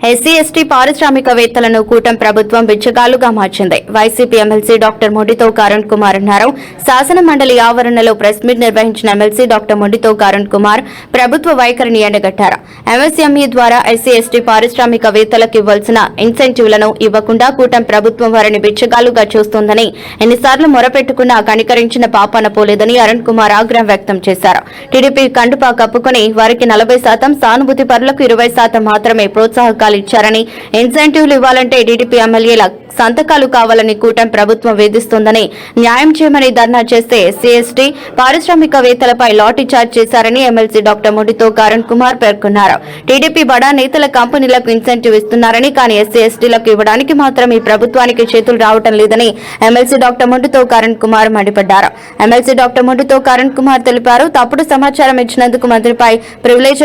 SC ST పారిశ్రామికవేత్తలను కూటమి ప్రభుత్వం బిచ్చగాళ్లుగా మార్చింది. వైసీపీ ఎమ్మెల్సీ డాక్టర్ మొండితో కరుణ్ కుమార్ అన్నారు. శాసన మండలి ఆవరణలో ప్రెస్ మీట్ నిర్వహించిన ఎమ్మెల్సీ డాక్టర్ మొండితో కరుణ్ కుమార్ ప్రభుత్వ వైఖరిని ఎండగట్టారు. ఎంఎస్ఎంఈ ద్వారా ఎస్సీ ఎస్టీ పారిశ్రామికవేత్తలకు ఇవ్వాల్సిన ఇన్సెంటివ్లను ఇవ్వకుండా కూటమి ప్రభుత్వం వారిని బిచ్చగాళ్లుగా చూస్తోందని, ఎన్నిసార్లు మొరపెట్టుకున్నా కనికరించిన పాపాన పోలేదని అరుణ్ కుమార్ ఆగ్రహం వ్యక్తం చేశారు. టీడీపీ కండుపా కప్పుకుని వారికి 40% సానుభూతి పరులకు 20% మాత్రమే ప్రోత్సాహకాలు ఇచ్చారని, ఇన్సెంటివ్లు ఇవ్వాలంటే టీడీపీ ఎమ్మెల్యేల సంతకాలు కావాలని కూటమి ప్రభుత్వం వేధిస్తోందని, న్యాయం చేయమని ధర్నా చేస్తే ఎస్సీ ఎస్టీ పారిశ్రామికవేత్తలపై లాఠీ చార్జ్ చేశారని ఎమ్మెల్సీ డాక్టర్ మొండితో కరుణ్ కుమార్ పేర్కొన్నారు. టీడీపీ బడా నేతల కంపెనీలకు ఇన్సెంటివ్ ఇస్తున్నారని, కానీ ఎస్సీ ఎస్టీలకు ఇవ్వడానికి మాత్రం ఈ ప్రభుత్వానికి చేతులు రావటం లేదని ఎమ్మెల్సీ డాక్టర్ మొండితో కరుణ్ కుమార్ మండిపడ్డారు. ఎమ్మెల్సీ డాక్టర్ మొండితో కరుణ్ కుమార్ తెలిపారు. తప్పుడు సమాచారం ఇచ్చినందుకు మంత్రిపై ప్రివిలేజ్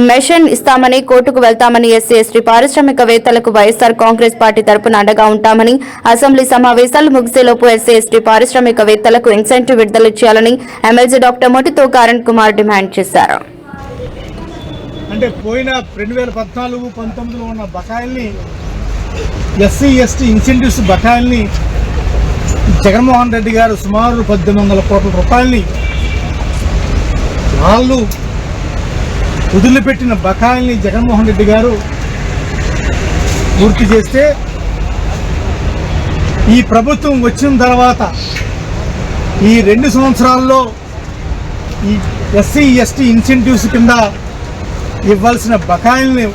మెషన్ ఇస్తామని, కోర్టుకు వెళ్తామని, ఎస్సీ ఎస్టీ పారిశ్రామికవేత్తలకు వైఎస్ఆర్ కాంగ్రెస్ పార్టీ తరపున అండగా ఉంటామని, అసెంబ్లీ సమావేశాలు ముగిసేలోపు ఎస్సీ ఎస్టీ పారిశ్రామికవేత్తలకు ఇన్సెంటివ్ విడుదల చేయాలని ఎమ్మెల్సీ డాక్టర్ మొండితో కరుణ్ కుమార్ డిమాండ్ చేశారు. అంటే పోయిన 2014-19లో ఉన్న బకాయిల్ని, ఎస్సీ ఎస్టీ ఇన్సెంటివ్స్ బకాయిల్ని జగన్మోహన్ రెడ్డి గారు సుమారు 1800 కోట్ల రూపాయలని వాళ్ళు వదిలిపెట్టిన బకాయిల్ని జగన్మోహన్ రెడ్డి గారు పూర్తి చేస్తే, ఈ ప్రభుత్వం వచ్చిన తర్వాత ఈ 2 సంవత్సరాల్లో ఈ ఎస్సీ ఎస్టీ ఇన్సెంటివ్స్ కింద ఇవ్వాల్సిన బకాయిల్ని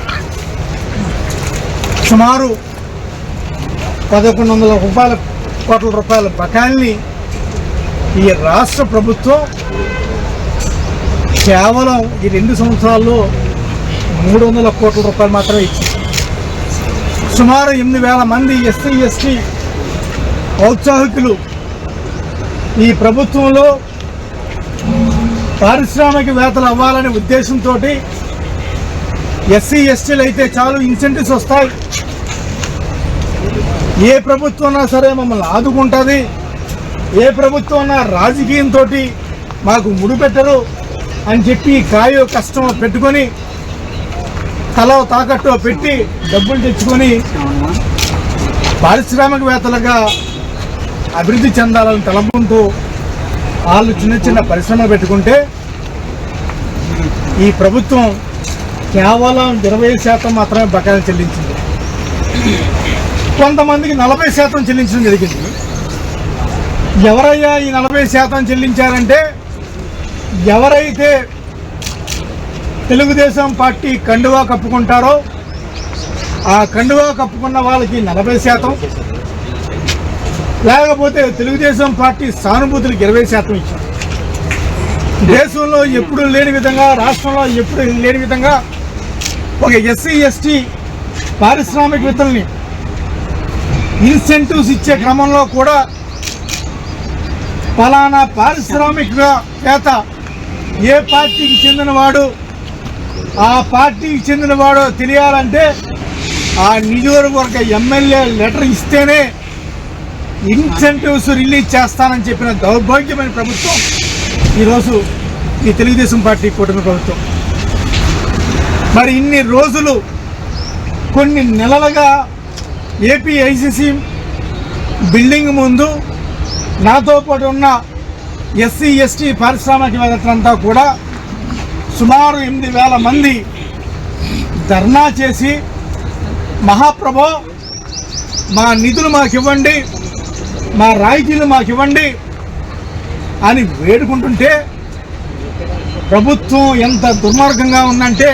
సుమారు 1100 కోట్ల రూపాయల బకాయిల్ని ఈ రాష్ట్ర ప్రభుత్వం కేవలం ఈ 2 సంవత్సరాల్లో 300 కోట్ల రూపాయలు మాత్రమే ఇచ్చింది. సుమారు 8,000 మంది ఎస్సీ ఎస్టీ ఔత్సాహికులు ఈ ప్రభుత్వంలో పారిశ్రామికవేత్తలు అవ్వాలనే ఉద్దేశంతో ఎస్సీ ఎస్టీలు అయితే చాలు ఇన్సెంటివ్స్ వస్తాయి, ఏ ప్రభుత్వం సరే మమ్మల్ని ఆదుకుంటుంది, ఏ ప్రభుత్వం రాజకీయంతో మాకు ముడిపెట్టరు అని చెప్పి కాయో కష్టం పెట్టుకొని తలో తాకట్టు పెట్టి డబ్బులు తెచ్చుకొని పారిశ్రామికవేత్తలుగా అభివృద్ధి చెందాలని తలంపుంటూ వాళ్ళు చిన్న చిన్న పరిశ్రమలు పెట్టుకుంటే, ఈ ప్రభుత్వం కేవలం 20% మాత్రమే బకాయిలు చెల్లించింది. కొంతమందికి 40% చెల్లించడం జరిగింది. ఎవరయ్యా ఈ 40% చెల్లించారంటే, ఎవరైతే తెలుగుదేశం పార్టీ కండువా కప్పుకుంటారో ఆ కండువా కప్పుకున్న వాళ్ళకి 40%, లేకపోతే తెలుగుదేశం పార్టీ సానుభూతులకు 20% ఇచ్చారు. దేశంలో ఎప్పుడు లేని విధంగా, రాష్ట్రంలో ఎప్పుడు లేని విధంగా ఒక ఎస్సీ ఎస్టీ పారిశ్రామికవేత్తల్ని ఇన్సెంటివ్స్ ఇచ్చే క్రమంలో కూడా ఫలానా పారిశ్రామికవేత్త ఏ పార్టీకి చెందినవాడు, ఆ పార్టీకి చెందినవాడో తెలియాలంటే ఆ నియోజకవర్గ ఎమ్మెల్యే లెటర్ ఇస్తేనే ఇన్సెంటివ్స్ రిలీజ్ చేస్తానని చెప్పిన దౌర్భాగ్యమైన ప్రభుత్వం ఈరోజు ఈ తెలుగుదేశం పార్టీ కూటమి ప్రభుత్వం. మరి ఇన్ని రోజులు, కొన్ని నెలలుగా ఏపీఐసిసి బిల్డింగ్ ముందు నాతో పాటు ఉన్న ఎస్సీ ఎస్టీ పారిశ్రామికవేత్తలంతా కూడా సుమారు 8,000 మంది ధర్నా చేసి, మహాప్రభో మా నిధులు మాకు ఇవ్వండి, మా రాయితీలు మాకు ఇవ్వండి అని వేడుకుంటుంటే, ప్రభుత్వం ఎంత దుర్మార్గంగా ఉందంటే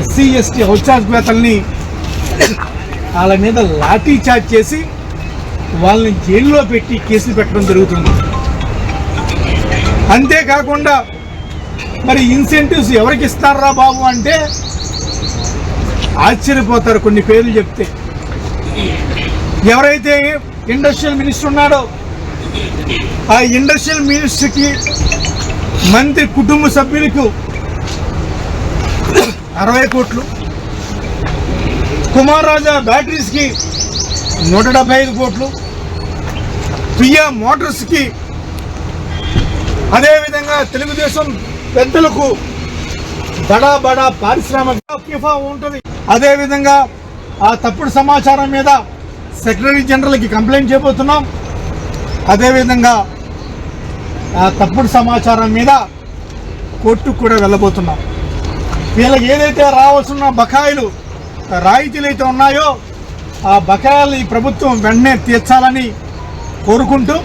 ఎస్సీ ఎస్టీ ఔత్సాహికవేత్తల్ని వాళ్ళ మీద లాఠీ చార్జ్ చేసి వాళ్ళని జైల్లో పెట్టి కేసులు పెట్టడం జరుగుతుంది. అంతేకాకుండా మరి ఇన్సెంటివ్స్ ఎవరికి ఇస్తారా బాబు అంటే ఆశ్చర్యపోతారు కొన్ని పేర్లు చెప్తే. ఎవరైతే ఇండస్ట్రియల్ మినిస్టర్ ఉన్నాడో ఆ ఇండస్ట్రియల్ మినిస్టర్కి మంత్రి కుటుంబ సభ్యులకు 60 కోట్లు, కుమార్ రాజా బ్యాటరీస్కి 175 కోట్లు, పియా మోటార్స్కి, అదేవిధంగా తెలుగుదేశం పెద్దలకు బడా బడా పారిశ్రామిక ఉంటుంది. అదేవిధంగా ఆ తప్పుడు సమాచారం మీద సెక్రటరీ జనరల్కి కంప్లైంట్ చేయబోతున్నాం. అదేవిధంగా ఆ తప్పుడు సమాచారం మీద కోర్టుకు కూడా వెళ్ళబోతున్నాం. వీళ్ళకి ఏదైతే రావాల్సిన బకాయిలు రాయితీలు అయితే ఉన్నాయో ఆ బకాయిలు ఈ ప్రభుత్వం వెంటనే తీర్చాలని కోరుకుంటూ